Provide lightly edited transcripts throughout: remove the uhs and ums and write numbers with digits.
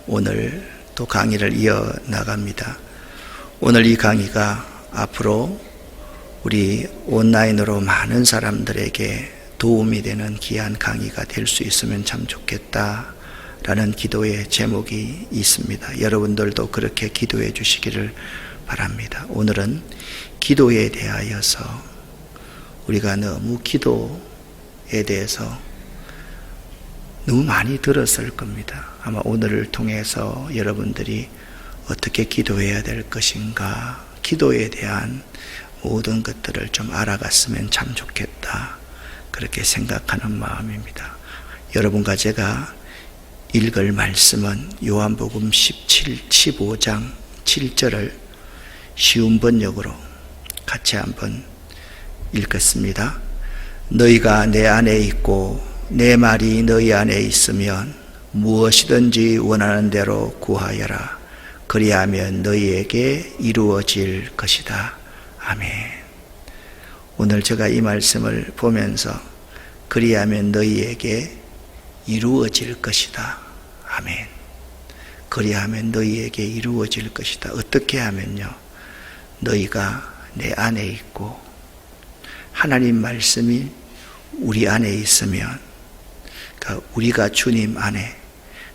오늘 또 강의를 이어나갑니다. 오늘 이 강의가 앞으로 우리 온라인으로 많은 사람들에게 도움이 되는 귀한 강의가 될 수 있으면 참 좋겠다라는 기도의 제목이 있습니다. 여러분들도 그렇게 기도해 주시기를 바랍니다. 오늘은 기도에 대하여서 우리가 너무 기도에 대해서 너무 많이 들었을 겁니다. 아마 오늘을 통해서 여러분들이 어떻게 기도해야 될 것인가, 기도에 대한 모든 것들을 좀 알아갔으면 참 좋겠다, 그렇게 생각하는 마음입니다. 여러분과 제가 읽을 말씀은 요한복음 15장 7절을 쉬운 번역으로 같이 한번 읽겠습니다. 너희가 내 안에 있고 내 말이 너희 안에 있으면 무엇이든지 원하는 대로 구하여라. 그리하면 너희에게 이루어질 것이다. 아멘. 오늘 제가 이 말씀을 보면서 그리하면 너희에게 이루어질 것이다. 아멘. 그리하면 너희에게 이루어질 것이다. 어떻게 하면요? 너희가 내 안에 있고 하나님 말씀이 우리 안에 있으면, 그러니까 우리가 주님 안에,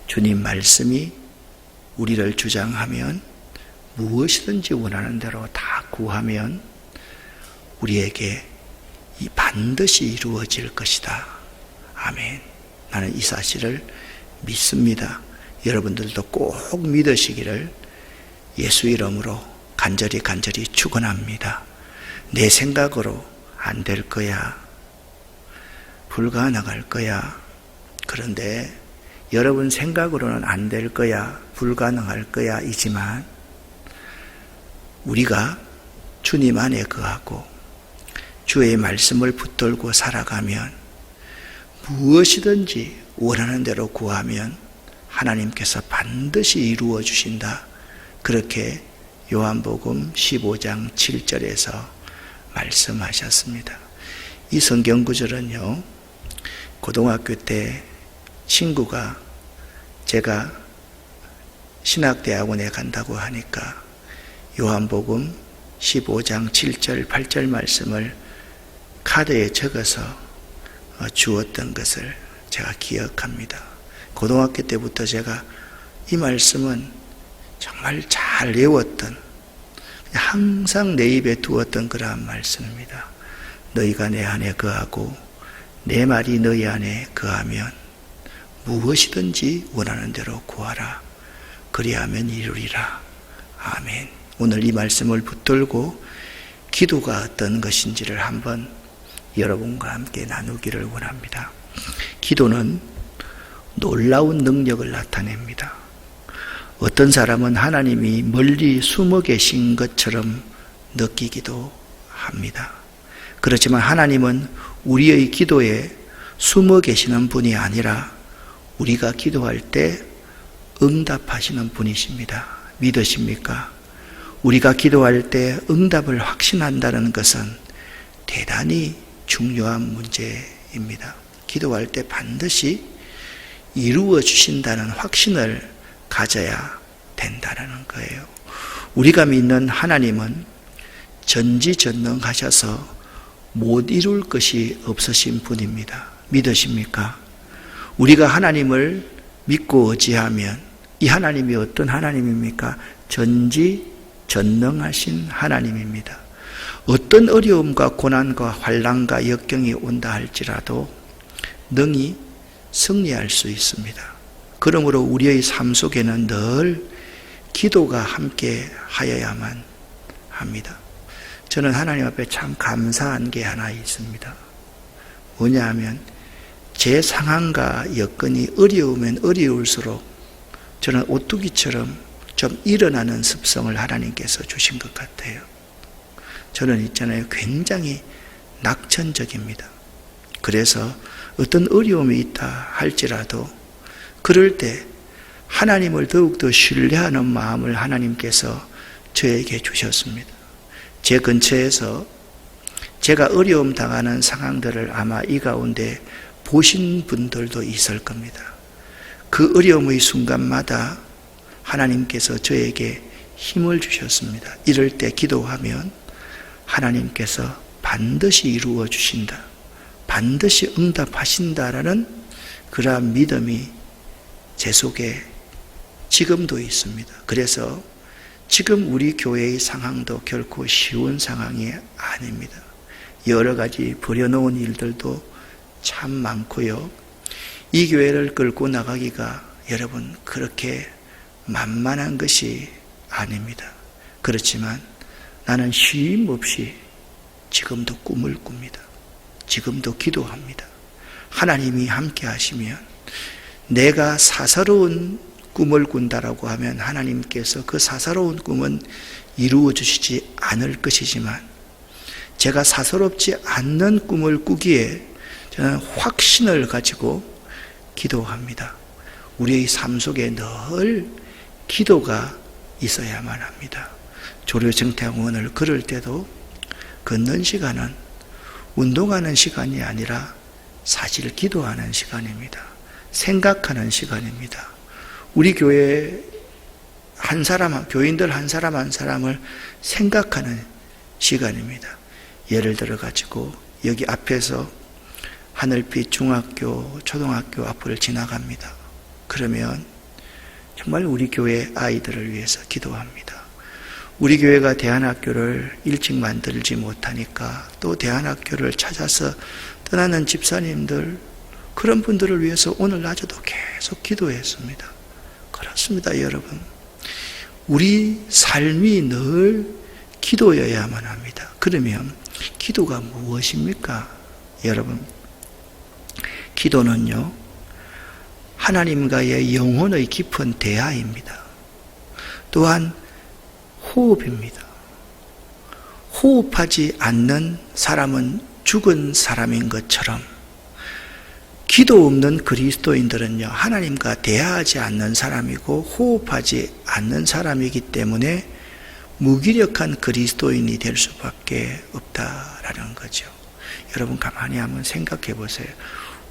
주님 말씀이 우리를 주장하면 무엇이든지 원하는 대로 다 구하면 우리에게 반드시 이루어질 것이다. 아멘. 나는 이 사실을 믿습니다. 여러분들도 꼭 믿으시기를 예수 이름으로 간절히 축원합니다. 내 생각으로 안 될 거야, 불가능할 거야, 그런데 여러분 생각으로는 안 될 거야, 불가능할 거야 이지만 우리가 주님 안에 거하고 주의 말씀을 붙들고 살아가면 무엇이든지 원하는 대로 구하면 하나님께서 반드시 이루어 주신다. 그렇게 요한복음 15장 7절에서 말씀하셨습니다. 이 성경 구절은요, 고등학교 때 친구가 제가 신학대학원에 간다고 하니까 요한복음 15장 7절 8절 말씀을 카드에 적어서 주었던 것을 제가 기억합니다. 고등학교 때부터 제가 이 말씀은 정말 잘 외웠던, 항상 내 입에 두었던 그러한 말씀입니다. 너희가 내 안에 거하고 내 말이 너희 안에 거하면 무엇이든지 원하는 대로 구하라. 그리하면 이루리라. 아멘. 오늘 이 말씀을 붙들고 기도가 어떤 것인지를 한번 여러분과 함께 나누기를 원합니다. 기도는 놀라운 능력을 나타냅니다. 어떤 사람은 하나님이 멀리 숨어 계신 것처럼 느끼기도 합니다. 그렇지만 하나님은 우리의 기도에 숨어 계시는 분이 아니라 우리가 기도할 때 응답하시는 분이십니다. 믿으십니까? 우리가 기도할 때 응답을 확신한다는 것은 대단히 중요한 문제입니다. 기도할 때 반드시 이루어 주신다는 확신을 가져야 된다는 거예요. 우리가 믿는 하나님은 전지전능하셔서 못 이룰 것이 없으신 분입니다. 믿으십니까? 우리가 하나님을 믿고 의지하면 이 하나님이 어떤 하나님입니까? 전지전능하신 하나님입니다. 어떤 어려움과 고난과 환난과 역경이 온다 할지라도 능히 승리할 수 있습니다. 그러므로 우리의 삶 속에는 늘 기도가 함께 하여야만 합니다. 저는 하나님 앞에 참 감사한 게 하나 있습니다. 뭐냐 하면 제 상황과 여건이 어려우면 어려울수록 저는 오뚜기처럼 좀 일어나는 습성을 하나님께서 주신 것 같아요. 저는 있잖아요, 굉장히 낙천적입니다. 그래서 어떤 어려움이 있다 할지라도 그럴 때 하나님을 더욱더 신뢰하는 마음을 하나님께서 저에게 주셨습니다. 제 근처에서 제가 어려움 당하는 상황들을 아마 이 가운데 보신 분들도 있을 겁니다. 그 어려움의 순간마다 하나님께서 저에게 힘을 주셨습니다. 이럴 때 기도하면 하나님께서 반드시 이루어 주신다, 반드시 응답하신다라는 그러한 믿음이 제 속에 지금도 있습니다. 그래서 지금 우리 교회의 상황도 결코 쉬운 상황이 아닙니다. 여러 가지 버려놓은 일들도 참 많고요. 이 교회를 끌고 나가기가 여러분 그렇게 만만한 것이 아닙니다. 그렇지만 나는 쉼 없이 지금도 꿈을 꿉니다. 지금도 기도합니다. 하나님이 함께 하시면, 내가 사사로운 꿈을 꾼다라고 하면 하나님께서 그 사사로운 꿈은 이루어 주시지 않을 것이지만, 제가 사사롭지 않는 꿈을 꾸기에 저는 확신을 가지고 기도합니다. 우리의 삶 속에 늘 기도가 있어야만 합니다. 조류정태공원을 걸을 때도 걷는 시간은 운동하는 시간이 아니라 사실 기도하는 시간입니다. 생각하는 시간입니다. 우리 교회 한 사람, 교인들 한 사람 한 사람을 생각하는 시간입니다. 예를 들어 가지고 여기 앞에서 하늘빛 중학교, 초등학교 앞을 지나갑니다. 그러면 정말 우리 교회 아이들을 위해서 기도합니다. 우리 교회가 대안학교를 일찍 만들지 못하니까 또 대안학교를 찾아서 떠나는 집사님들, 그런 분들을 위해서 오늘 낮에도 계속 기도했습니다. 그렇습니다, 여러분. 우리 삶이 늘 기도여야만 합니다. 그러면 기도가 무엇입니까? 여러분, 기도는요, 하나님과의 영혼의 깊은 대화입니다. 또한 호흡입니다. 호흡하지 않는 사람은 죽은 사람인 것처럼 기도 없는 그리스도인들은요, 하나님과 대화하지 않는 사람이고 호흡하지 않는 사람이기 때문에 무기력한 그리스도인이 될 수밖에 없다라는 거죠. 여러분 가만히 한번 생각해 보세요.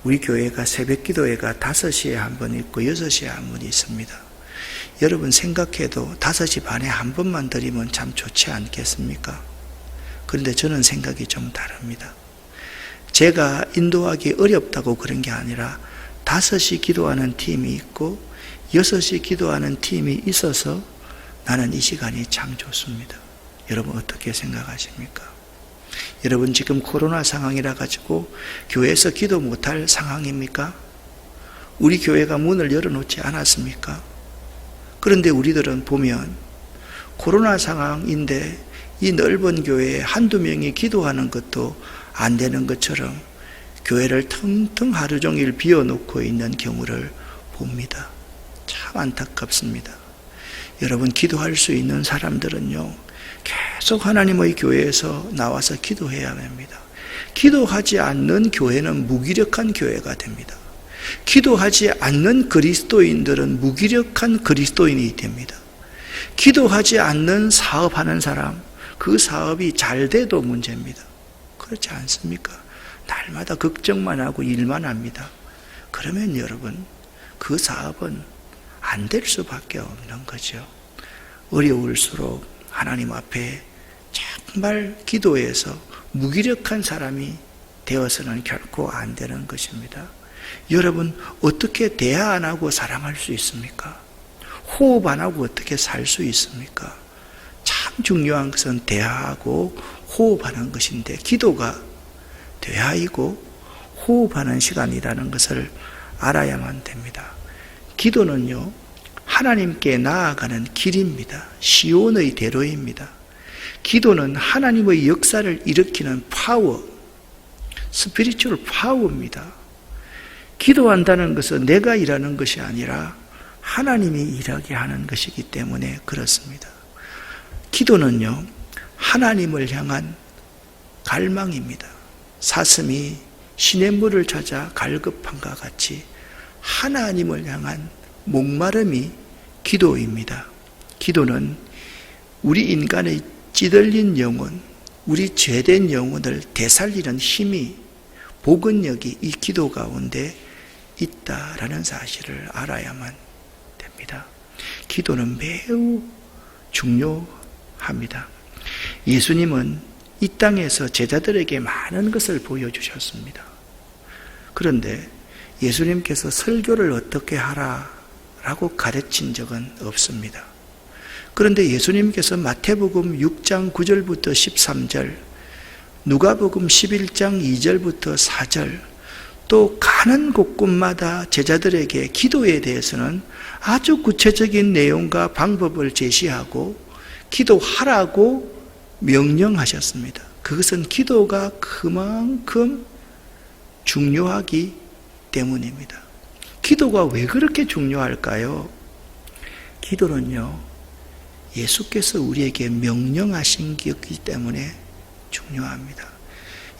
우리 교회가 새벽 기도회가 5시에 한 번 있고 6시에 한 번 있습니다. 여러분 생각해도 5시 반에 한 번만 드리면 참 좋지 않겠습니까? 그런데 저는 생각이 좀 다릅니다. 제가 인도하기 어렵다고 그런 게 아니라 5시 기도하는 팀이 있고 6시 기도하는 팀이 있어서 나는 이 시간이 참 좋습니다. 여러분 어떻게 생각하십니까? 여러분 지금 코로나 상황이라 가지고 교회에서 기도 못할 상황입니까? 우리 교회가 문을 열어놓지 않았습니까? 그런데 우리들은 보면 코로나 상황인데 이 넓은 교회에 한두 명이 기도하는 것도 안 되는 것처럼 교회를 텅텅 하루 종일 비워놓고 있는 경우를 봅니다. 참 안타깝습니다. 여러분 기도할 수 있는 사람들은요, 계속 하나님의 교회에서 나와서 기도해야 합니다. 기도하지 않는 교회는 무기력한 교회가 됩니다. 기도하지 않는 그리스도인들은 무기력한 그리스도인이 됩니다. 기도하지 않는 사업하는 사람, 그 사업이 잘 돼도 문제입니다. 그렇지 않습니까? 날마다 걱정만 하고 일만 합니다. 그러면 여러분 그 사업은 안 될 수밖에 없는 거죠. 어려울수록 하나님 앞에 정말 기도해서 무기력한 사람이 되어서는 결코 안 되는 것입니다. 여러분 어떻게 대화 안 하고 사랑할 수 있습니까? 호흡 안 하고 어떻게 살 수 있습니까? 참 중요한 것은 대화하고 호흡하는 것인데 기도가 대화이고 호흡하는 시간이라는 것을 알아야만 됩니다. 기도는요, 하나님께 나아가는 길입니다. 시온의 대로입니다. 기도는 하나님의 역사를 일으키는 파워, 스피리추얼 파워입니다. 기도한다는 것은 내가 일하는 것이 아니라 하나님이 일하게 하는 것이기 때문에 그렇습니다. 기도는요, 하나님을 향한 갈망입니다. 사슴이 시냇물을 찾아 갈급함과 같이 하나님을 향한 목마름이 기도입니다. 기도는 우리 인간의 찌들린 영혼, 우리 죄된 영혼을 되살리는 힘이, 복원력이 이 기도 가운데 있다라는 사실을 알아야만 됩니다. 기도는 매우 중요합니다. 예수님은 이 땅에서 제자들에게 많은 것을 보여주셨습니다. 그런데 예수님께서 설교를 어떻게 하라라고 가르친 적은 없습니다. 그런데 예수님께서 마태복음 6장 9절부터 13절, 누가복음 11장 2절부터 4절, 또 가는 곳곳마다 제자들에게 기도에 대해서는 아주 구체적인 내용과 방법을 제시하고 기도하라고 명령하셨습니다. 그것은 기도가 그만큼 중요하기 때문입니다. 기도가 왜 그렇게 중요할까요? 기도는요, 예수께서 우리에게 명령하신 것이기 때문에 중요합니다.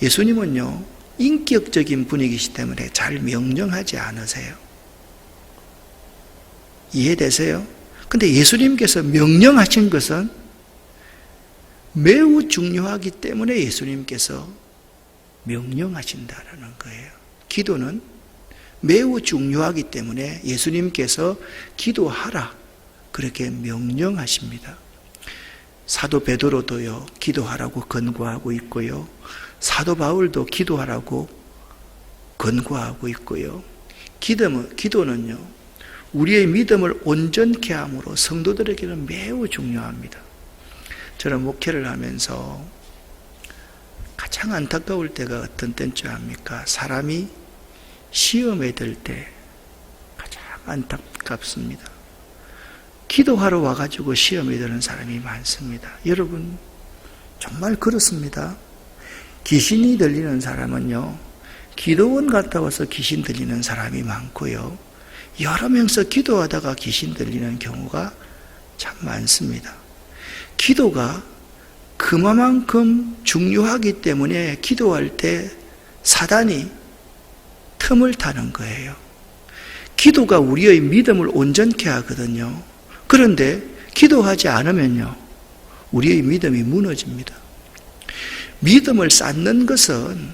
예수님은요, 인격적인 분이시기 때문에 잘 명령하지 않으세요. 이해되세요? 근데 예수님께서 명령하신 것은 매우 중요하기 때문에 예수님께서 명령하신다라는 거예요. 기도는 매우 중요하기 때문에 예수님께서 기도하라 그렇게 명령하십니다. 사도 베드로도요, 기도하라고 권고하고 있고요, 사도 바울도 기도하라고 권고하고 있고요. 기도는요, 우리의 믿음을 온전케 함으로 성도들에게는 매우 중요합니다. 저는 목회를 하면서 가장 안타까울 때가 어떤 때인 줄 압니까? 사람이 시험에 들 때 가장 안타깝습니다. 기도하러 와가지고 시험에 드는 사람이 많습니다. 여러분, 정말 그렇습니다. 귀신이 들리는 사람은요, 기도원 갔다 와서 귀신 들리는 사람이 많고요, 여러 명서 기도하다가 귀신 들리는 경우가 참 많습니다. 기도가 그만큼 중요하기 때문에 기도할 때 사단이 틈을 타는 거예요. 기도가 우리의 믿음을 온전케 하거든요. 그런데 기도하지 않으면요, 우리의 믿음이 무너집니다. 믿음을 쌓는 것은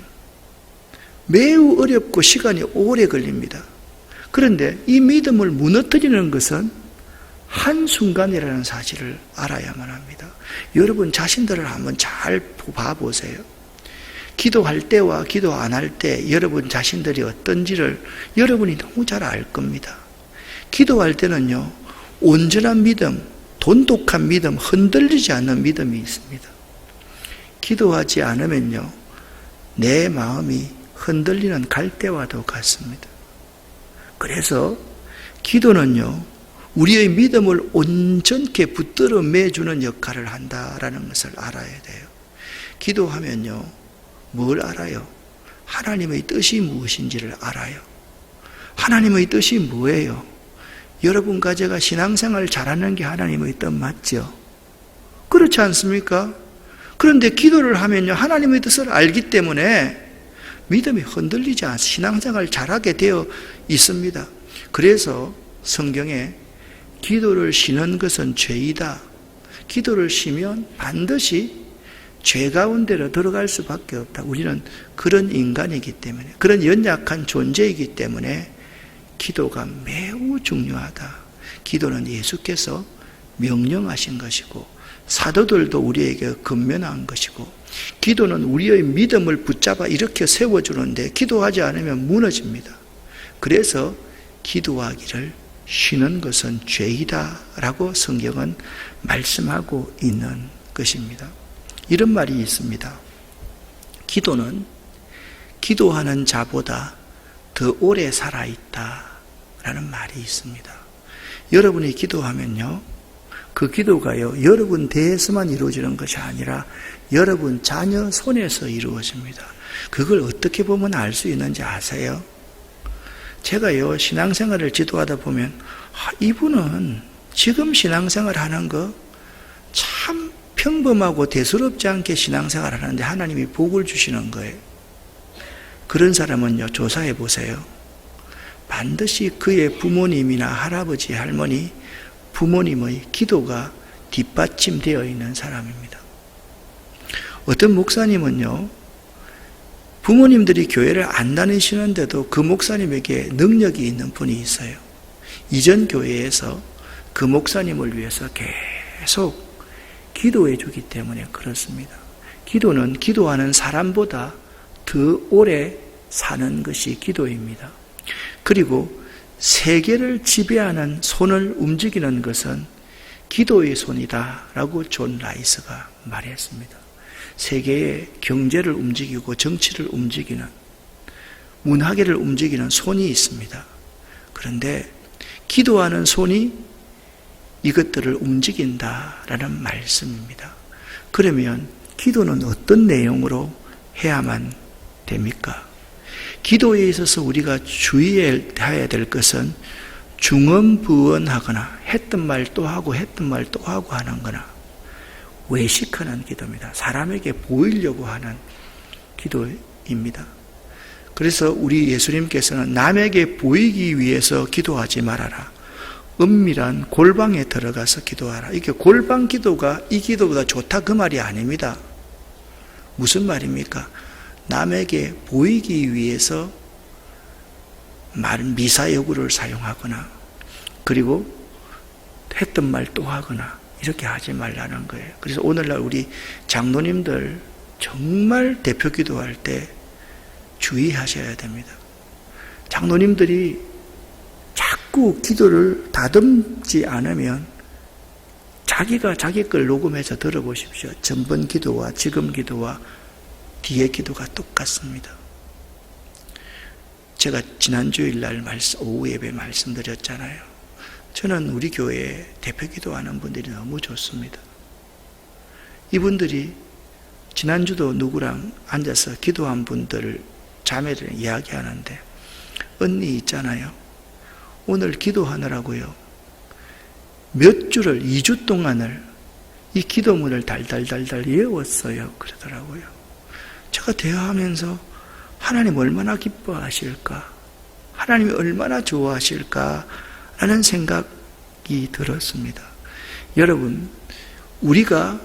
매우 어렵고 시간이 오래 걸립니다. 그런데 이 믿음을 무너뜨리는 것은 한순간이라는 사실을 알아야만 합니다. 여러분 자신들을 한번 잘 봐보세요. 기도할 때와 기도 안 할 때 여러분 자신들이 어떤지를 여러분이 너무 잘 알 겁니다. 기도할 때는요, 온전한 믿음, 돈독한 믿음, 흔들리지 않는 믿음이 있습니다. 기도하지 않으면요, 내 마음이 흔들리는 갈대와도 같습니다. 그래서 기도는요, 우리의 믿음을 온전케 붙들어 매주는 역할을 한다라는 것을 알아야 돼요. 기도하면요, 뭘 알아요? 하나님의 뜻이 무엇인지를 알아요. 하나님의 뜻이 뭐예요? 여러분과 제가 신앙생활 잘하는 게 하나님의 뜻 맞죠? 그렇지 않습니까? 그런데 기도를 하면요, 하나님의 뜻을 알기 때문에 믿음이 흔들리지 않아 신앙생활 잘하게 되어 있습니다. 그래서 성경에 기도를 쉬는 것은 죄이다, 기도를 쉬면 반드시 죄 가운데로 들어갈 수밖에 없다. 우리는 그런 인간이기 때문에, 그런 연약한 존재이기 때문에 기도가 매우 중요하다. 기도는 예수께서 명령하신 것이고 사도들도 우리에게 권면한 것이고, 기도는 우리의 믿음을 붙잡아 일으켜 세워주는데 기도하지 않으면 무너집니다. 그래서 기도하기를 쉬는 것은 죄이다 라고 성경은 말씀하고 있는 것입니다. 이런 말이 있습니다. 기도는 기도하는 자보다 더 오래 살아있다 라는 말이 있습니다. 여러분이 기도하면요, 그 기도가요, 여러분 대해서만 이루어지는 것이 아니라 여러분 자녀 손에서 이루어집니다. 그걸 어떻게 보면 알 수 있는지 아세요? 제가요, 신앙생활을 지도하다 보면 이분은 지금 신앙생활 하는 거 참 평범하고 대수롭지 않게 신앙생활 하는데 하나님이 복을 주시는 거예요. 그런 사람은요, 조사해 보세요. 반드시 그의 부모님이나 할아버지, 할머니, 부모님의 기도가 뒷받침되어 있는 사람입니다. 어떤 목사님은요, 부모님들이 교회를 안 다니시는데도 그 목사님에게 능력이 있는 분이 있어요. 이전 교회에서 그 목사님을 위해서 계속 기도해 주기 때문에 그렇습니다. 기도는 기도하는 사람보다 더 오래 사는 것이 기도입니다. 그리고 세계를 지배하는 손을 움직이는 것은 기도의 손이다 라고 존 라이스가 말했습니다. 세계의 경제를 움직이고 정치를 움직이는, 문화계를 움직이는 손이 있습니다. 그런데 기도하는 손이 이것들을 움직인다라는 말씀입니다. 그러면 기도는 어떤 내용으로 해야만 됩니까? 기도에 있어서 우리가 주의해야 될 것은 중언부언하거나 했던 말 또 하고 했던 말 또 하고 하는 거나 외식하는 기도입니다. 사람에게 보이려고 하는 기도입니다. 그래서 우리 예수님께서는 남에게 보이기 위해서 기도하지 말아라. 은밀한 골방에 들어가서 기도하라. 이게 골방 기도가 이 기도보다 좋다 그 말이 아닙니다. 무슨 말입니까? 남에게 보이기 위해서 미사여구를 사용하거나 그리고 했던 말 또 하거나 이렇게 하지 말라는 거예요. 그래서 오늘날 우리 장로님들 정말 대표 기도할 때 주의하셔야 됩니다. 장로님들이 자꾸 기도를 다듬지 않으면 자기가 자기 걸 녹음해서 들어보십시오. 전번 기도와 지금 기도와 뒤의 기도가 똑같습니다. 제가 지난 주일날 오후 예배 말씀드렸잖아요. 저는 우리 교회에 대표 기도하는 분들이 너무 좋습니다. 이분들이 지난주도 누구랑 앉아서 기도한 분들 자매를 이야기하는데 언니 있잖아요. 오늘 기도하느라고요. 몇 주를 2주 동안을 이 기도문을 달달달달 외웠어요. 그러더라고요. 제가 대화하면서 하나님 얼마나 기뻐하실까? 하나님이 얼마나 좋아하실까? 라는 생각이 들었습니다. 여러분, 우리가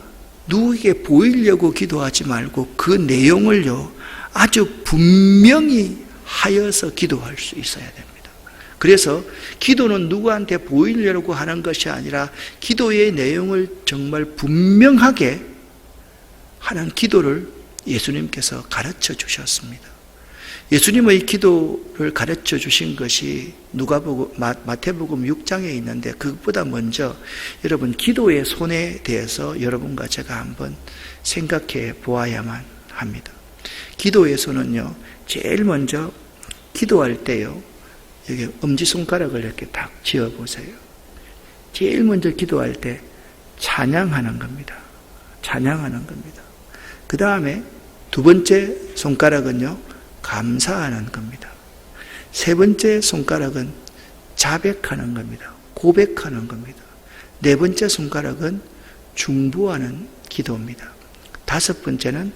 누구에게 보이려고 기도하지 말고 그 내용을요, 아주 분명히 하여서 기도할 수 있어야 됩니다. 그래서 기도는 누구한테 보이려고 하는 것이 아니라 기도의 내용을 정말 분명하게 하는 기도를 예수님께서 가르쳐 주셨습니다. 예수님의 기도를 가르쳐 주신 것이 마태복음 6장에 있는데 그것보다 먼저 여러분 기도의 손에 대해서 여러분과 제가 한번 생각해 보아야만 합니다. 기도의 손은요, 제일 먼저 기도할 때요, 여기 엄지손가락을 이렇게 딱 쥐어보세요. 제일 먼저 기도할 때 찬양하는 겁니다. 찬양하는 겁니다. 그 다음에 두 번째 손가락은요, 감사하는 겁니다. 세 번째 손가락은 자백하는 겁니다. 고백하는 겁니다. 네 번째 손가락은 중보하는 기도입니다. 다섯 번째는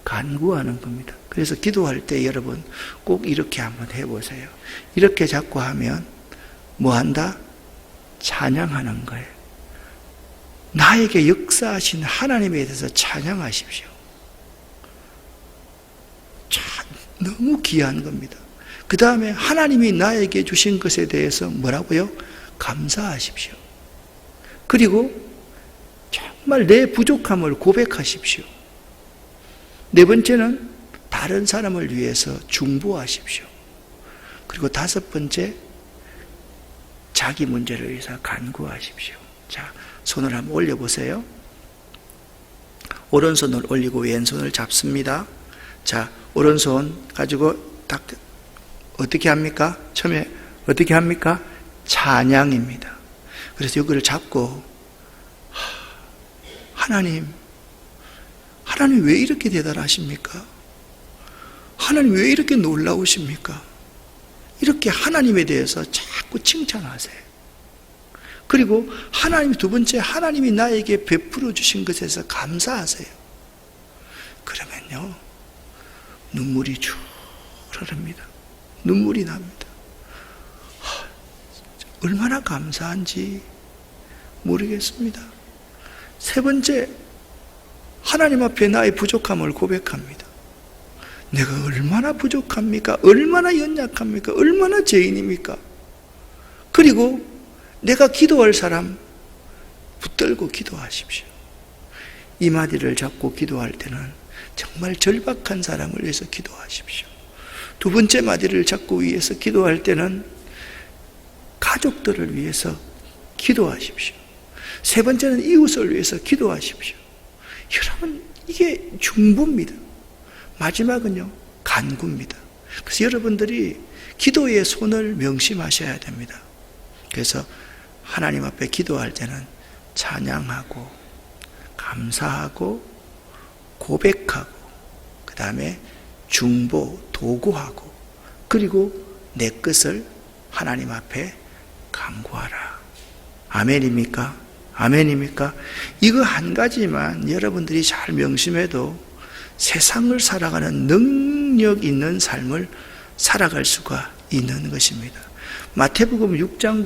간구하는 겁니다. 그래서 기도할 때 여러분 꼭 이렇게 한번 해보세요. 이렇게 자꾸 하면 뭐 한다? 찬양하는 거예요. 나에게 역사하신 하나님에 대해서 찬양하십시오. 너무 귀한 겁니다. 그 다음에 하나님이 나에게 주신 것에 대해서 뭐라고요? 감사하십시오. 그리고 정말 내 부족함을 고백하십시오. 네 번째는 다른 사람을 위해서 중보하십시오. 그리고 다섯 번째, 자기 문제를 위해서 간구하십시오. 자, 손을 한번 올려보세요. 오른손을 올리고 왼손을 잡습니다. 자, 오른손 가지고 딱 어떻게 합니까? 처음에 어떻게 합니까? 찬양입니다. 그래서 이걸 잡고 하나님 왜 이렇게 대단하십니까? 하나님 왜 이렇게 놀라우십니까? 이렇게 하나님에 대해서 자꾸 칭찬하세요. 그리고 하나님 두 번째, 하나님이 나에게 베풀어 주신 것에서 감사하세요. 그러면요, 눈물이 쭉 흐릅니다. 눈물이 납니다. 얼마나 감사한지 모르겠습니다. 세 번째, 하나님 앞에 나의 부족함을 고백합니다. 내가 얼마나 부족합니까? 얼마나 연약합니까? 얼마나 죄인입니까? 그리고 내가 기도할 사람, 붙들고 기도하십시오. 이마디를 잡고 기도할 때는 정말 절박한 사람을 위해서 기도하십시오. 두 번째 마디를 잡고 위해서 기도할 때는 가족들을 위해서 기도하십시오. 세 번째는 이웃을 위해서 기도하십시오. 여러분, 이게 중보입니다. 마지막은요, 간구입니다. 그래서 여러분들이 기도의 손을 명심하셔야 됩니다. 그래서 하나님 앞에 기도할 때는 찬양하고 감사하고 고백하고 그 다음에 중보, 도구하고 그리고 내 것을 하나님 앞에 간구하라. 아멘입니까? 아멘입니까? 이거 한 가지만 여러분들이 잘 명심해도 세상을 살아가는 능력 있는 삶을 살아갈 수가 있는 것입니다. 마태복음 6장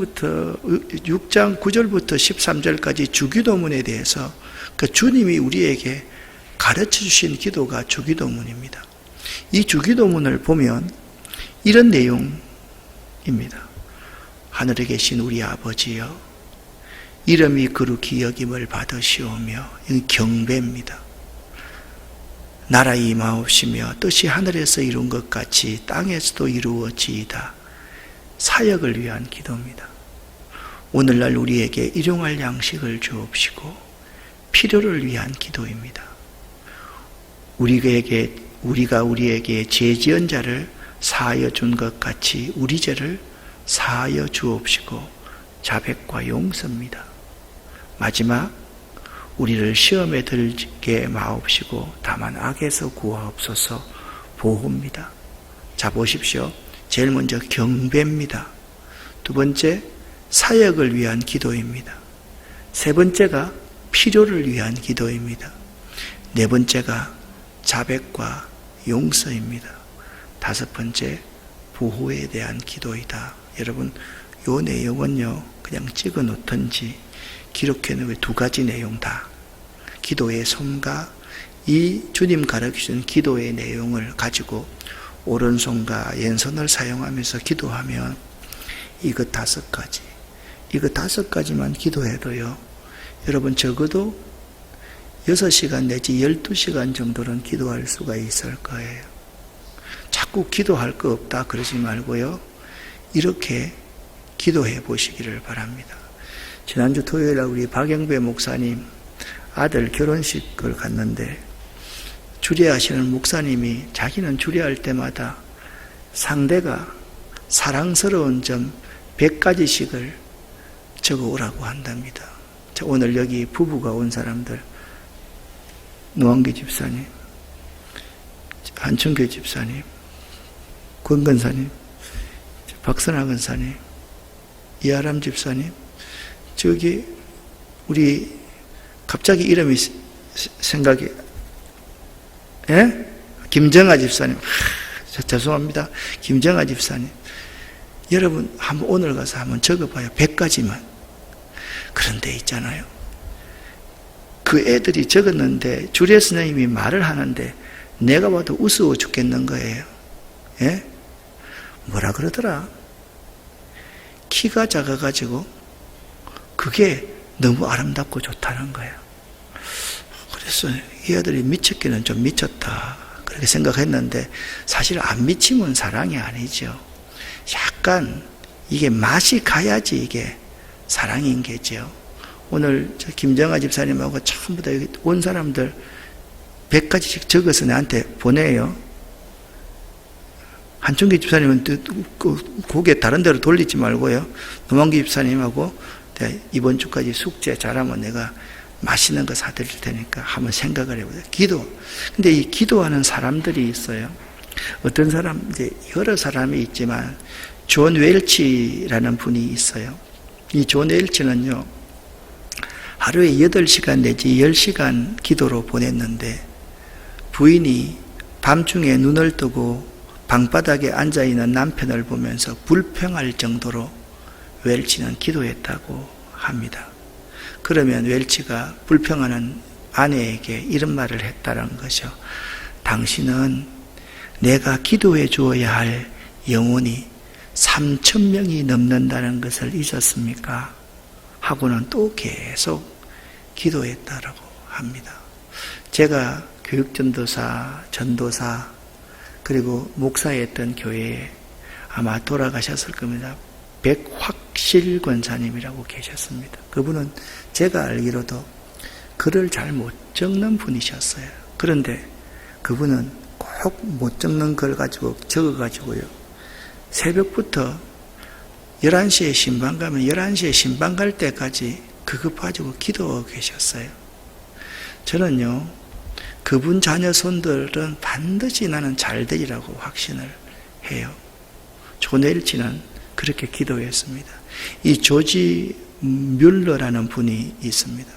9절부터 13절까지 주기도문에 대해서 그 주님이 우리에게 가르쳐 주신 기도가 주기도문입니다. 이 주기도문을 보면 이런 내용입니다. 하늘에 계신 우리 아버지여, 이름이 거룩히 여김을 받으시오며, 이 경배입니다. 나라의 임하옵시며 뜻이 하늘에서 이룬 것 같이 땅에서도 이루어지이다. 사역을 위한 기도입니다. 오늘날 우리에게 일용할 양식을 주옵시고 필요를 위한 기도입니다. 우리가 우리에게 죄 지은 자를 사하여 준 것 같이 우리 죄를 사하여 주옵시고 자백과 용서입니다. 마지막, 우리를 시험에 들게 마옵시고 다만 악에서 구하옵소서, 보호입니다. 자, 보십시오. 제일 먼저 경배입니다. 두 번째, 사역을 위한 기도입니다. 세 번째가 필요를 위한 기도입니다. 네 번째가 자백과 용서입니다. 다섯 번째, 보호에 대한 기도이다. 여러분, 요 내용은요, 그냥 찍어 놓든지 기록해 놓은 두 가지 내용 다 기도의 손과 이 주님 가르치신 기도의 내용을 가지고 오른손과 왼손을 사용하면서 기도하면 이거 다섯 가지만 기도해도요, 여러분 적어도 6시간 내지 12시간 정도는 기도할 수가 있을 거예요. 자꾸 기도할 거 없다 그러지 말고요, 이렇게 기도해 보시기를 바랍니다. 지난주 토요일에 우리 박영배 목사님 아들 결혼식을 갔는데 주례하시는 목사님이 자기는 주례할 때마다 상대가 사랑스러운 점 100가지씩을 적어오라고 한답니다. 오늘 여기 부부가 온 사람들, 노한기 집사님, 한춘교 집사님, 권근사님, 박선아 근사님, 이하람 집사님, 저기 우리 갑자기 이름이 생각이, 김정아 집사님, 죄송합니다. 김정아 집사님, 여러분 한번 오늘 가서 한번 적어봐요. 100가지만. 그런데 있잖아요, 그 애들이 적었는데 주례 선생님이 말을 하는데 내가 봐도 우스워 죽겠는 거예요. 뭐라 그러더라? 키가 작아가지고 그게 너무 아름답고 좋다는 거예요. 그래서 이 아들이 미쳤기는 좀 미쳤다 그렇게 생각했는데, 사실 안 미치면 사랑이 아니죠. 약간 이게 맛이 가야지 이게 사랑인 게죠. 오늘 저 김정아 집사님하고 전부 다 여기 온 사람들 100가지씩 적어서 나한테 보내요. 한춘기 집사님은 고개 다른 데로 돌리지 말고요, 노만기 집사님하고 이번 주까지 숙제 잘하면 내가 맛있는 거 사드릴 테니까 한번 생각을 해보세요. 기도. 근데 이 기도하는 사람들이 있어요. 어떤 사람, 이제 여러 사람이 있지만 존 웰치라는 분이 있어요. 이 존 웰치는요, 하루에 8시간 내지 10시간 기도로 보냈는데 부인이 밤중에 눈을 뜨고 방바닥에 앉아있는 남편을 보면서 불평할 정도로 웰치는 기도했다고 합니다. 그러면 웰치가 불평하는 아내에게 이런 말을 했다는 것이죠. 당신은 내가 기도해 주어야 할 영혼이 3,000명이 넘는다는 것을 잊었습니까? 하고는 또 계속 기도했다라고 합니다. 제가 교육전도사, 전도사, 그리고 목사였던 교회에 아마 돌아가셨을 겁니다. 백확실 권사님이라고 계셨습니다. 그분은 제가 알기로도 글을 잘 못 적는 분이셨어요. 그런데 그분은 꼭 못 적는 글 가지고 적어가지고요. 새벽부터 11시에 신방 가면 11시에 신방 갈 때까지 그거 가지고 기도하고 계셨어요. 저는요, 그분 자녀 손들은 반드시 나는 잘 되리라고 확신을 해요. 조넬치는 그렇게 기도했습니다. 이 조지 뮬러라는 분이 있습니다.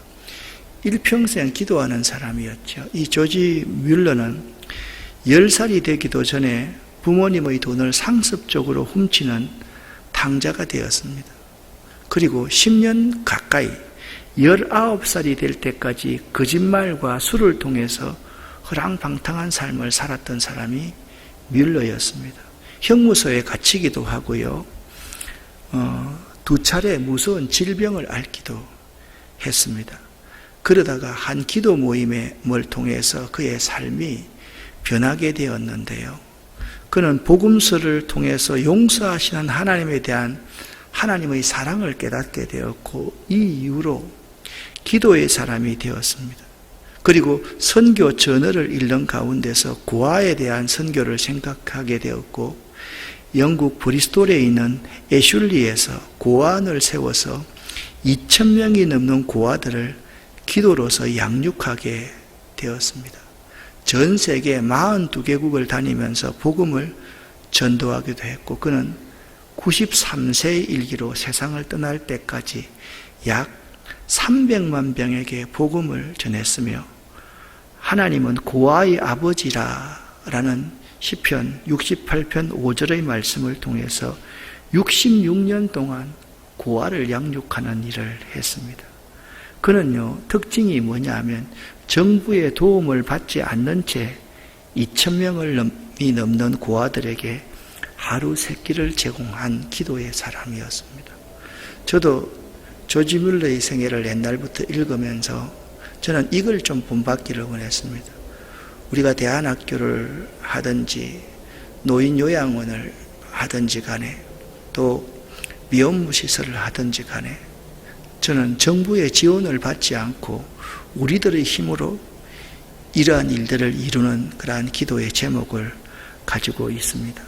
일평생 기도하는 사람이었죠. 이 조지 뮬러는 10살이 되기도 전에 부모님의 돈을 상습적으로 훔치는 탕자가 되었습니다. 그리고 10년 가까이 19살이 될 때까지 거짓말과 술을 통해서 허랑방탕한 삶을 살았던 사람이 뮬러였습니다. 형무소에 갇히기도 하고요. 2차례 무서운 질병을 앓기도 했습니다. 그러다가 한 기도 모임을 통해서 그의 삶이 변하게 되었는데요. 그는 복음서를 통해서 용서하시는 하나님에 대한 하나님의 사랑을 깨닫게 되었고 이 이후로 기도의 사람이 되었습니다. 그리고 선교 전어를 읽는 가운데서 고아에 대한 선교를 생각하게 되었고 영국 브리스톨에 있는 애슐리에서 고아원을 세워서 2,000명이 넘는 고아들을 기도로서 양육하게 되었습니다. 전 세계 42개국을 다니면서 복음을 전도하기도 했고 그는 93세의 일기로 세상을 떠날 때까지 약 300만 명에게 복음을 전했으며 하나님은 고아의 아버지라라는 시편 68편 5절의 말씀을 통해서 66년 동안 고아를 양육하는 일을 했습니다. 그는요, 특징이 뭐냐 하면 정부의 도움을 받지 않는 채 2,000명이 넘는 고아들에게 하루 3끼를 제공한 기도의 사람이었습니다. 저도 조지 뮬러의 생애를 옛날부터 읽으면서 저는 이걸 좀 본받기를 원했습니다. 우리가 대안학교를 하든지 노인 요양원을 하든지 간에 또 미혼무시설을 하든지 간에 저는 정부의 지원을 받지 않고 우리들의 힘으로 이러한 일들을 이루는 그러한 기도의 제목을 가지고 있습니다.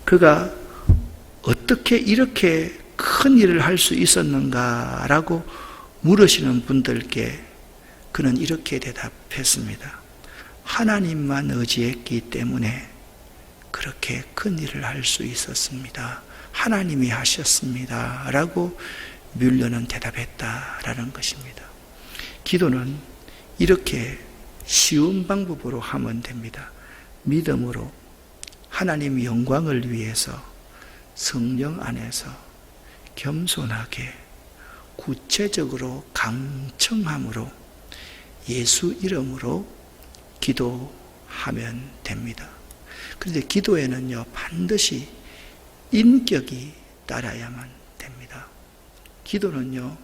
그가 어떻게 이렇게 큰 일을 할 수 있었는가라고 물으시는 분들께 그는 이렇게 대답했습니다. 하나님만 의지했기 때문에 그렇게 큰 일을 할 수 있었습니다. 하나님이 하셨습니다. 라고 뮬러는 대답했다라는 것입니다. 기도는 이렇게 쉬운 방법으로 하면 됩니다. 믿음으로 하나님 영광을 위해서 성령 안에서 겸손하게 구체적으로 강청함으로 예수 이름으로 기도하면 됩니다. 그런데 기도에는요, 반드시 인격이 따라야만 됩니다. 기도는요,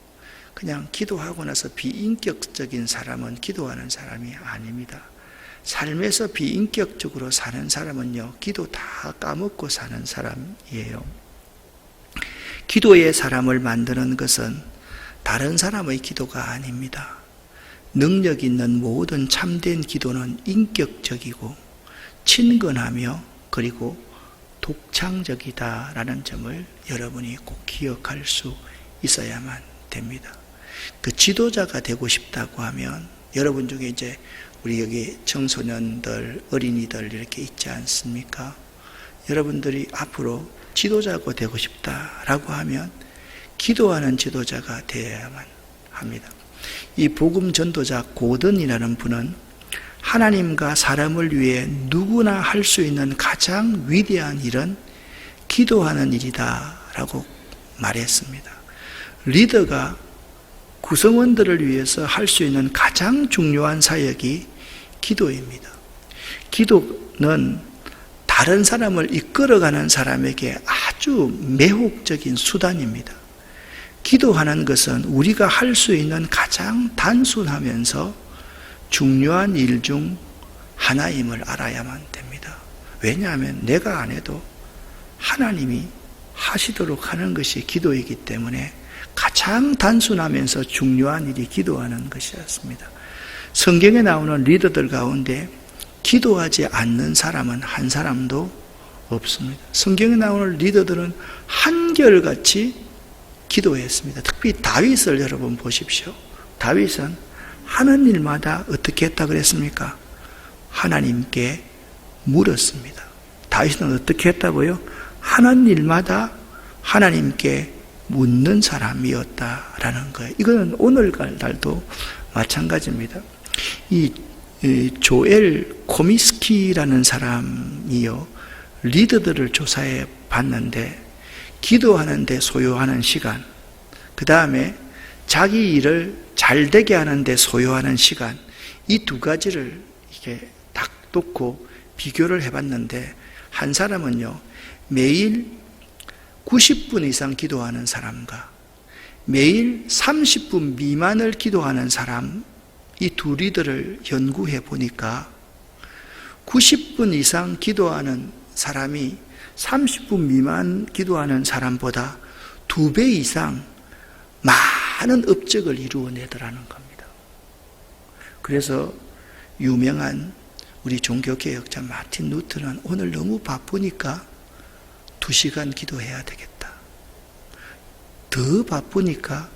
그냥 기도하고 나서 비인격적인 사람은 기도하는 사람이 아닙니다. 삶에서 비인격적으로 사는 사람은요, 기도 다 까먹고 사는 사람이에요. 기도의 사람을 만드는 것은 다른 사람의 기도가 아닙니다. 능력 있는 모든 참된 기도는 인격적이고 친근하며 그리고 독창적이다라는 점을 여러분이 꼭 기억할 수 있어야만 됩니다. 그 지도자가 되고 싶다고 하면 여러분 중에 이제 우리 여기 청소년들, 어린이들 이렇게 있지 않습니까? 여러분들이 앞으로 지도자가 되고 싶다라고 하면 기도하는 지도자가 되어야만 합니다. 이 복음 전도자 고든이라는 분은 하나님과 사람을 위해 누구나 할 수 있는 가장 위대한 일은 기도하는 일이다라고 말했습니다. 리더가 구성원들을 위해서 할 수 있는 가장 중요한 사역이 기도입니다. 기도는 다른 사람을 이끌어가는 사람에게 아주 매혹적인 수단입니다. 기도하는 것은 우리가 할 수 있는 가장 단순하면서 중요한 일 중 하나임을 알아야만 됩니다. 왜냐하면 내가 안 해도 하나님이 하시도록 하는 것이 기도이기 때문에 가장 단순하면서 중요한 일이 기도하는 것이었습니다. 성경에 나오는 리더들 가운데 기도하지 않는 사람은 한 사람도 없습니다. 성경에 나오는 리더들은 한결같이 기도했습니다. 특히 다윗을 여러분 보십시오. 다윗은 하는 일마다 어떻게 했다 그랬습니까? 하나님께 물었습니다. 다윗은 어떻게 했다고요? 하는 일마다 하나님께 묻는 사람이었다라는 거예요. 이거는 오늘날도 마찬가지입니다. 이 조엘 코미스키라는 사람이요, 리더들을 조사해 봤는데 기도하는데 소요하는 시간, 그 다음에 자기 일을 잘 되게 하는데 소요하는 시간, 이 두 가지를 이렇게 딱 놓고 비교를 해봤는데 한 사람은요, 매일 90분 이상 기도하는 사람과 매일 30분 미만을 기도하는 사람, 이 두 리더를 연구해 보니까 90분 이상 기도하는 사람이 30분 미만 기도하는 사람보다 2배 이상 많은 업적을 이루어내더라는 겁니다. 그래서 유명한 우리 종교개혁자 마틴 루터는 오늘 너무 바쁘니까 2시간 기도해야 되겠다. 더 바쁘니까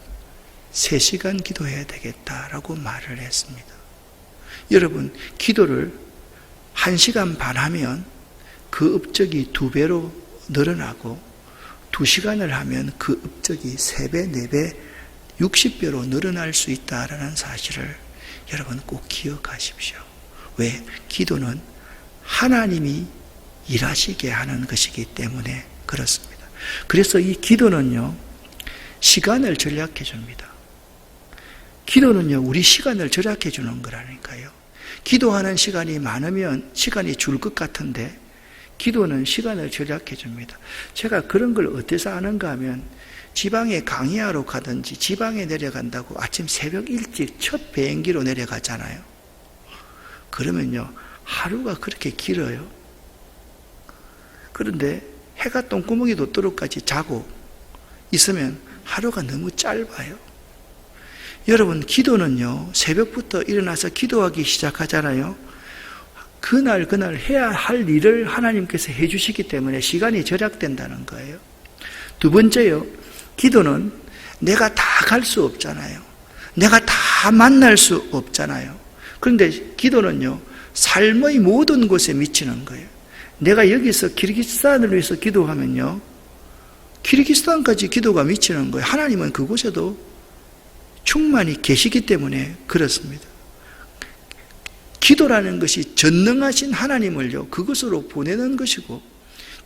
3시간 기도해야 되겠다라고 말을 했습니다. 여러분, 기도를 1시간 반 하면 그 업적이 2배로 늘어나고 2시간을 하면 그 업적이 3배, 4배, 60배로 늘어날 수 있다라는 사실을 여러분 꼭 기억하십시오. 왜? 기도는 하나님이 일하시게 하는 것이기 때문에 그렇습니다. 그래서 이 기도는요, 시간을 절약해 줍니다. 기도는요, 우리 시간을 절약해 주는 거라니까요. 기도하는 시간이 많으면 시간이 줄 것 같은데 기도는 시간을 절약해 줍니다. 제가 그런 걸 어디서 아는가 하면 지방에 강의하러 가든지 지방에 내려간다고 아침 새벽 일찍 첫 비행기로 내려가잖아요. 그러면요, 하루가 그렇게 길어요. 그런데 해가 똥구멍이 돋도록까지 자고 있으면 하루가 너무 짧아요. 여러분, 기도는요, 새벽부터 일어나서 기도하기 시작하잖아요. 그날 해야 할 일을 하나님께서 해주시기 때문에 시간이 절약된다는 거예요. 두 번째요, 기도는 내가 다 갈 수 없잖아요. 내가 다 만날 수 없잖아요. 그런데 기도는요, 삶의 모든 곳에 미치는 거예요. 내가 여기서 키르기스탄을 위해서 기도하면요, 키르기스탄까지 기도가 미치는 거예요. 하나님은 그곳에도 충만히 계시기 때문에 그렇습니다. 기도라는 것이 전능하신 하나님을요, 그것으로 보내는 것이고,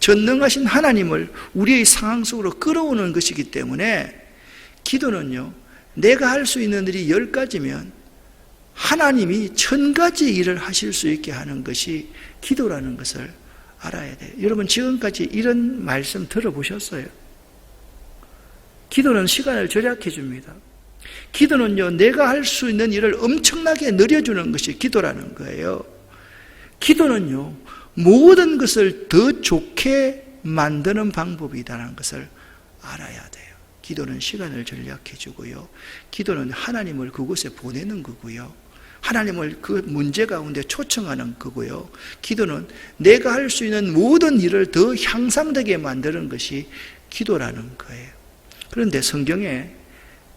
전능하신 하나님을 우리의 상황 속으로 끌어오는 것이기 때문에 기도는요, 내가 할 수 있는 일이 10가지면 하나님이 1000가지 일을 하실 수 있게 하는 것이 기도라는 것을 알아야 돼요. 여러분, 지금까지 이런 말씀 들어보셨어요? 기도는 시간을 절약해 줍니다. 기도는요, 내가 할 수 있는 일을 엄청나게 늘려주는 것이 기도라는 거예요. 기도는요, 모든 것을 더 좋게 만드는 방법이라는 것을 알아야 돼요. 기도는 시간을 절약해 주고요, 기도는 하나님을 그곳에 보내는 거고요, 하나님을 그 문제 가운데 초청하는 거고요, 기도는 내가 할 수 있는 모든 일을 더 향상되게 만드는 것이 기도라는 거예요. 그런데 성경에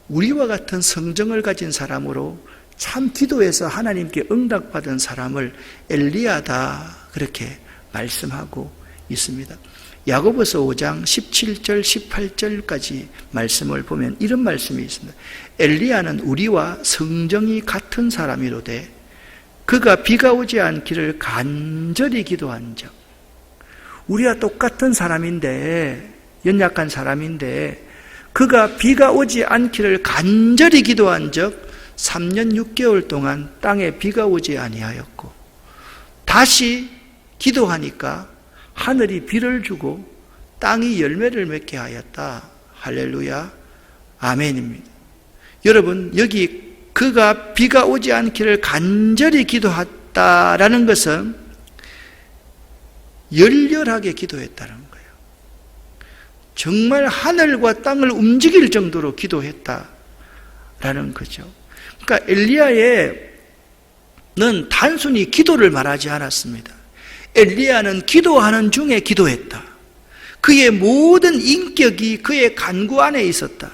우리와 같은 성정을 가진 사람으로 참 기도해서 하나님께 응답받은 사람을 엘리야다 그렇게 말씀하고 있습니다. 야고보서 5장 17절 18절까지 말씀을 보면 이런 말씀이 있습니다. 엘리야는 우리와 성정이 같은 사람이로되 그가 비가 오지 않기를 간절히 기도한 적. 우리와 똑같은 사람인데, 연약한 사람인데 그가 비가 오지 않기를 간절히 기도한 적 3년 6개월 동안 땅에 비가 오지 아니하였고, 다시 기도하니까 하늘이 비를 주고 땅이 열매를 맺게 하였다. 할렐루야, 아멘입니다. 여러분, 여기 그가 비가 오지 않기를 간절히 기도했다라는 것은 열렬하게 기도했다는 거예요. 정말 하늘과 땅을 움직일 정도로 기도했다라는 거죠. 그러니까 엘리야는 단순히 기도를 말하지 않았습니다. 엘리야는 기도하는 중에 기도했다. 그의 모든 인격이 그의 간구 안에 있었다.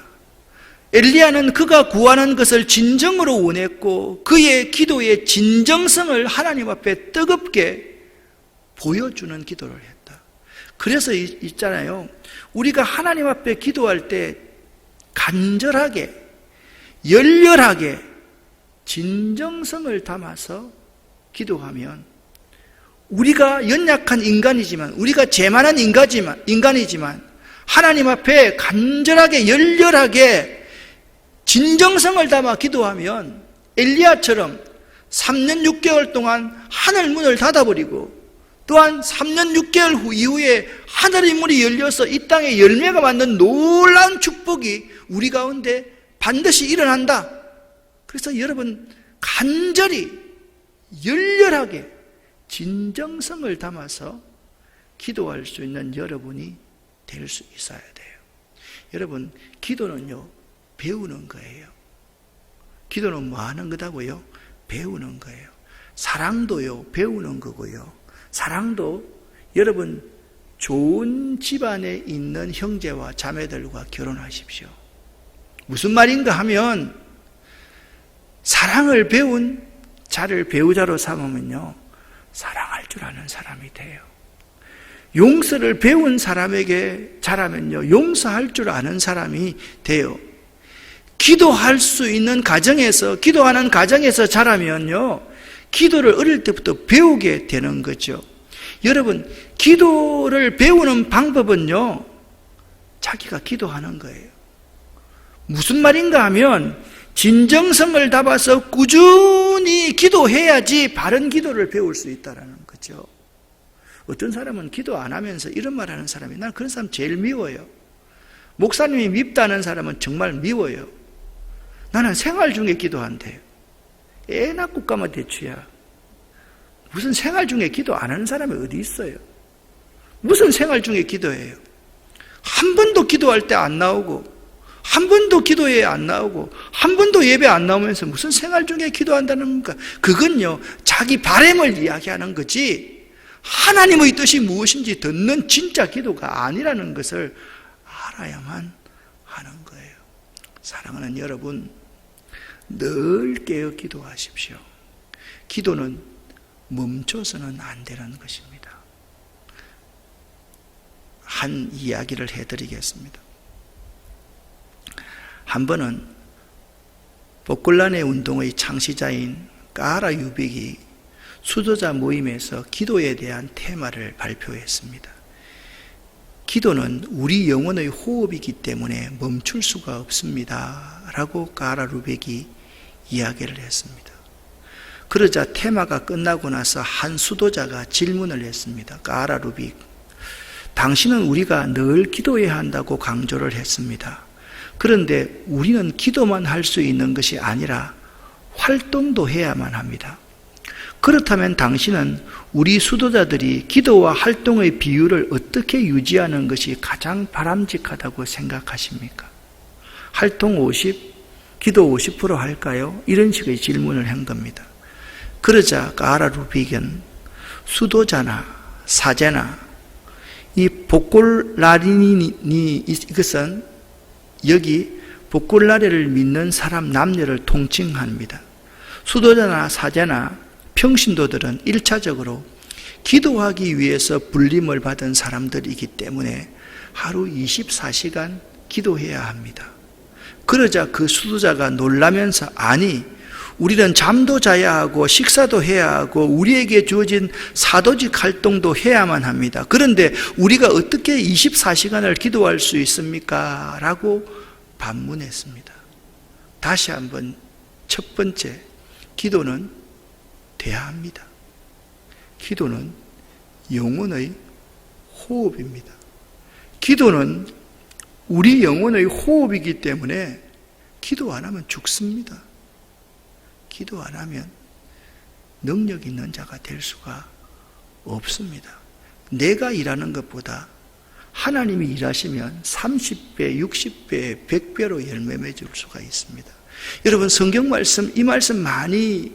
엘리야는 그가 구하는 것을 진정으로 원했고 그의 기도의 진정성을 하나님 앞에 뜨겁게 보여주는 기도를 했다. 그래서 있잖아요. 우리가 하나님 앞에 기도할 때 간절하게, 열렬하게, 진정성을 담아서 기도하면 우리가 연약한 인간이지만, 우리가 죄만한 인간이지만 하나님 앞에 간절하게, 열렬하게 진정성을 담아 기도하면 엘리야처럼 3년 6개월 동안 하늘 문을 닫아버리고 또한 3년 6개월 후 이후에 하늘의 문이 열려서 이 땅에 열매가 맺는 놀라운 축복이 우리 가운데 반드시 일어난다. 그래서 여러분, 간절히 열렬하게 진정성을 담아서 기도할 수 있는 여러분이 될 수 있어야 돼요. 여러분, 기도는요, 배우는 거예요. 기도는 뭐 하는 거다고요? 배우는 거예요. 사랑도요, 배우는 거고요. 사랑도 여러분, 좋은 집안에 있는 형제와 자매들과 결혼하십시오. 무슨 말인가 하면 사랑을 배운 자를 배우자로 삼으면요, 사랑할 줄 아는 사람이 돼요. 용서를 배운 사람에게 자라면요, 용서할 줄 아는 사람이 돼요. 기도할 수 있는 가정에서, 기도하는 가정에서 자라면요, 기도를 어릴 때부터 배우게 되는 거죠. 여러분, 기도를 배우는 방법은요, 자기가 기도하는 거예요. 무슨 말인가 하면 진정성을 담아서 꾸준히 기도해야지 바른 기도를 배울 수 있다는 거죠. 어떤 사람은 기도 안 하면서 이런 말 하는 사람이, 난 그런 사람 제일 미워요. 목사님이 밉다는 사람은 정말 미워요. 나는 생활 중에 기도한대요. 애 낳고 가면 대추야. 무슨 생활 중에 기도 안 하는 사람이 어디 있어요? 무슨 생활 중에 기도해요? 한 번도 기도할 때 안 나오고, 한 번도 기도에 안 나오고, 한 번도 예배 안 나오면서 무슨 생활 중에 기도한다는 겁니까? 그건요, 자기 바램을 이야기하는 거지 하나님의 뜻이 무엇인지 듣는 진짜 기도가 아니라는 것을 알아야만 하는 거예요. 사랑하는 여러분, 늘 깨어 기도하십시오. 기도는 멈춰서는 안 되는 것입니다. 한 이야기를 해드리겠습니다. 한 번은 복골란의 운동의 창시자인 까라 유백이 수도자 모임에서 기도에 대한 테마를 발표했습니다. 기도는 우리 영혼의 호흡이기 때문에 멈출 수가 없습니다 라고 까라 루백이 이야기를 했습니다. 그러자 테마가 끝나고 나서 한 수도자가 질문을 했습니다. 까라 루백, 당신은 우리가 늘 기도해야 한다고 강조를 했습니다. 그런데 우리는 기도만 할 수 있는 것이 아니라 활동도 해야만 합니다. 그렇다면 당신은 우리 수도자들이 기도와 활동의 비율을 어떻게 유지하는 것이 가장 바람직하다고 생각하십니까? 활동 50, 기도 50% 할까요? 이런 식의 질문을 한 겁니다. 그러자 까라 루빅은 수도자나 사제나 이 복골라린이 이것은 여기 복골라레를 믿는 사람 남녀를 통칭합니다. 수도자나 사제나 평신도들은 1차적으로 기도하기 위해서 불림을 받은 사람들이기 때문에 하루 24시간 기도해야 합니다. 그러자 그 수도자가 놀라면서, 아니, 우리는 잠도 자야 하고 식사도 해야 하고 우리에게 주어진 사도직 활동도 해야만 합니다. 그런데 우리가 어떻게 24시간을 기도할 수 있습니까? 라고 반문했습니다. 다시 한번 첫 번째, 기도는 돼야 합니다. 기도는 영혼의 호흡입니다. 기도는 우리 영혼의 호흡이기 때문에 기도 안 하면 죽습니다. 기도 안 하면 능력 있는 자가 될 수가 없습니다. 내가 일하는 것보다 하나님이 일하시면 30배, 60배, 100배로 열매 맺을 수가 있습니다. 여러분 성경 말씀, 이 말씀 많이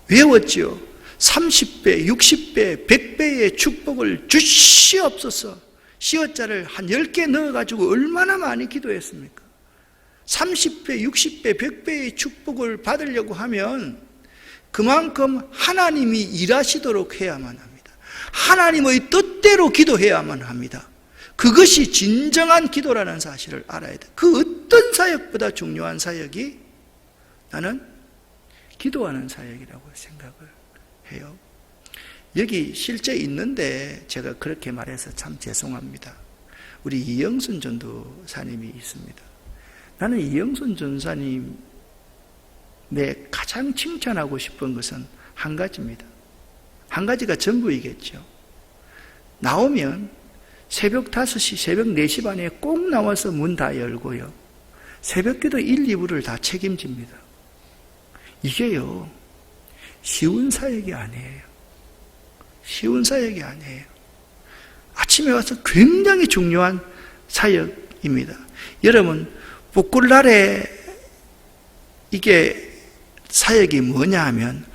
외웠지요. 30배, 60배, 100배의 축복을 주시옵소서. 시어자를 한 10개 넣어가지고 얼마나 많이 기도했습니까? 30배, 60배, 100배의 축복을 받으려고 하면 그만큼 하나님이 일하시도록 해야만 합니다. 하나님의 뜻대로 기도해야만 합니다. 그것이 진정한 기도라는 사실을 알아야 돼. 그 어떤 사역보다 중요한 사역이 나는 기도하는 사역이라고 생각을 해요. 여기 실제 있는데 제가 그렇게 말해서 참 죄송합니다. 우리 이영순 전도사님이 있습니다. 나는 이영순 전도사님의 가장 칭찬하고 싶은 것은 한 가지입니다. 한 가지가 전부이겠죠. 나오면 새벽 5시, 새벽 4시 반에 꼭 나와서 문 다 열고요. 새벽기도 1, 2부를 다 책임집니다. 이게요, 쉬운 사역이 아니에요. 쉬운 사역이 아니에요. 아침에 와서 굉장히 중요한 사역입니다. 여러분, 복굴날에 이게 사역이 뭐냐 하면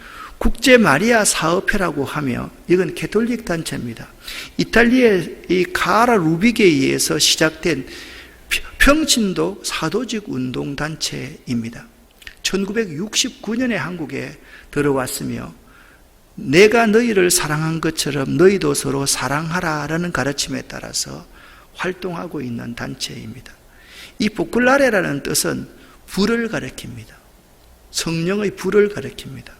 국제 마리아 사업회라고 하며 이건 캐톨릭 단체입니다. 이탈리아의 이 카라 루비게에 의해서 시작된 평신도 사도직 운동 단체입니다. 1969년에 한국에 들어왔으며 내가 너희를 사랑한 것처럼 너희도 서로 사랑하라라는 가르침에 따라서 활동하고 있는 단체입니다. 이 복굴라레라는 뜻은 불을 가리킵니다. 성령의 불을 가리킵니다.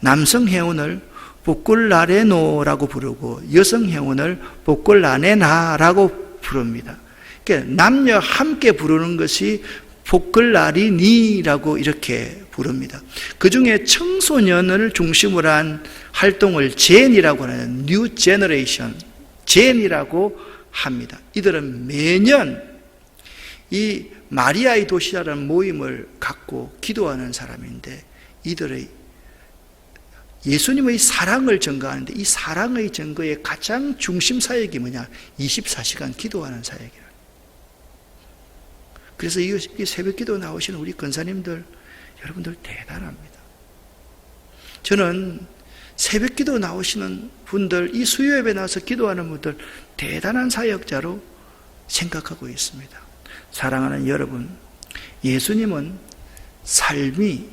남성 회원을 복굴라레노라고 부르고 여성 회원을 복굴라네나라고 부릅니다. 그러니까 남녀 함께 부르는 것이 복글라리니라고 이렇게 부릅니다. 그 중에 청소년을 중심으로 한 활동을 젠이라고 하는 뉴 제너레이션, 젠이라고 합니다. 이들은 매년 이 마리아의 도시라는 모임을 갖고 기도하는 사람인데 이들의 예수님의 사랑을 증거하는데 이 사랑의 증거의 가장 중심 사역이 뭐냐? 24시간 기도하는 사역이라. 그래서 이 새벽 기도 나오시는 우리 권사님들, 여러분들 대단합니다. 저는 새벽 기도 나오시는 분들, 이 수요 예배 나와서 기도하는 분들 대단한 사역자로 생각하고 있습니다. 사랑하는 여러분, 예수님은 삶이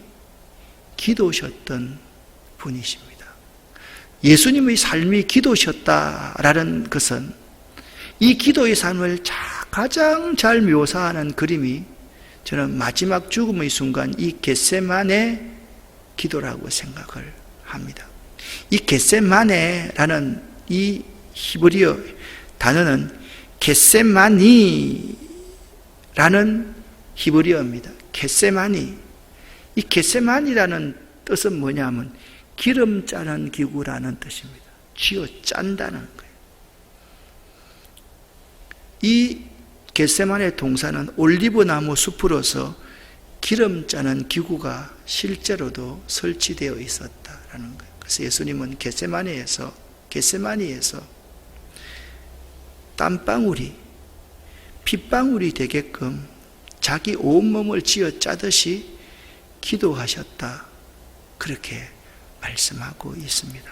기도셨던 분이십니다. 예수님의 삶이 기도셨다라는 것은 이 기도의 삶을 가장 잘 묘사하는 그림이 저는 마지막 죽음의 순간 이 겟세마네 기도라고 생각을 합니다. 이 겟세마네라는 이 히브리어 단어는 겟세마니라는 히브리어입니다. 겟세마니. 이 겟세마니라는 뜻은 뭐냐면 기름 짜는 기구라는 뜻입니다. 쥐어 짠다는 거예요. 이 겟세마네 동산은 올리브 나무 숲으로서 기름 짜는 기구가 실제로도 설치되어 있었다라는 거예요. 그래서 예수님은 겟세마니에서 땀방울이 핏방울이 되게끔 자기 온몸을 쥐어 짜듯이 기도하셨다. 그렇게 말씀하고 있습니다.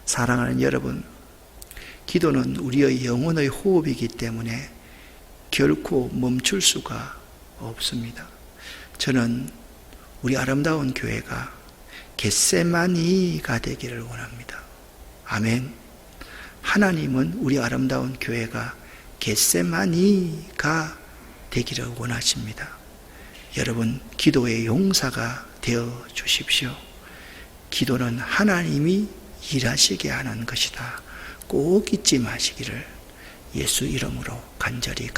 사랑하는 여러분, 기도는 우리의 영혼의 호흡이기 때문에 결코 멈출 수가 없습니다. 저는 우리 아름다운 교회가 겟세마니가 되기를 원합니다. 아멘. 하나님은 우리 아름다운 교회가 겟세마니가 되기를 원하십니다. 여러분, 기도의 용사가 되어 주십시오. 기도는 하나님이 일하시게 하는 것이다. 꼭 잊지 마시기를 예수 이름으로 간절히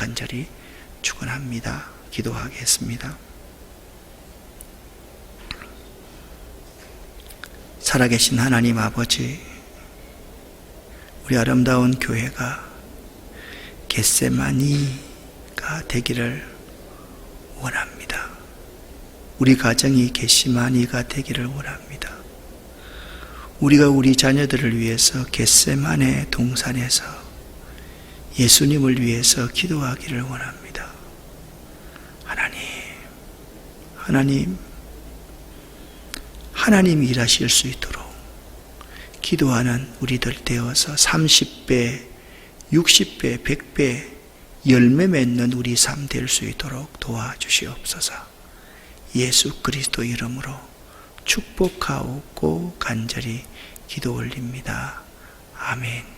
축원합니다. 기도하겠습니다. 살아계신 하나님 아버지, 우리 아름다운 교회가 겟세마니가 겟세마니가 되기를 원합니다. 우리 가정이 겟세마니가 되기를 원합니다. 우리가 우리 자녀들을 위해서 겟세마네 동산에서 예수님을 위해서 기도하기를 원합니다. 하나님 일하실 수 있도록 기도하는 우리들 되어서 30배, 60배, 100배 열매 맺는 우리 삶 될 수 있도록 도와주시옵소서. 예수 그리스도 이름으로 축복하옵고 간절히 기도 올립니다. 아멘.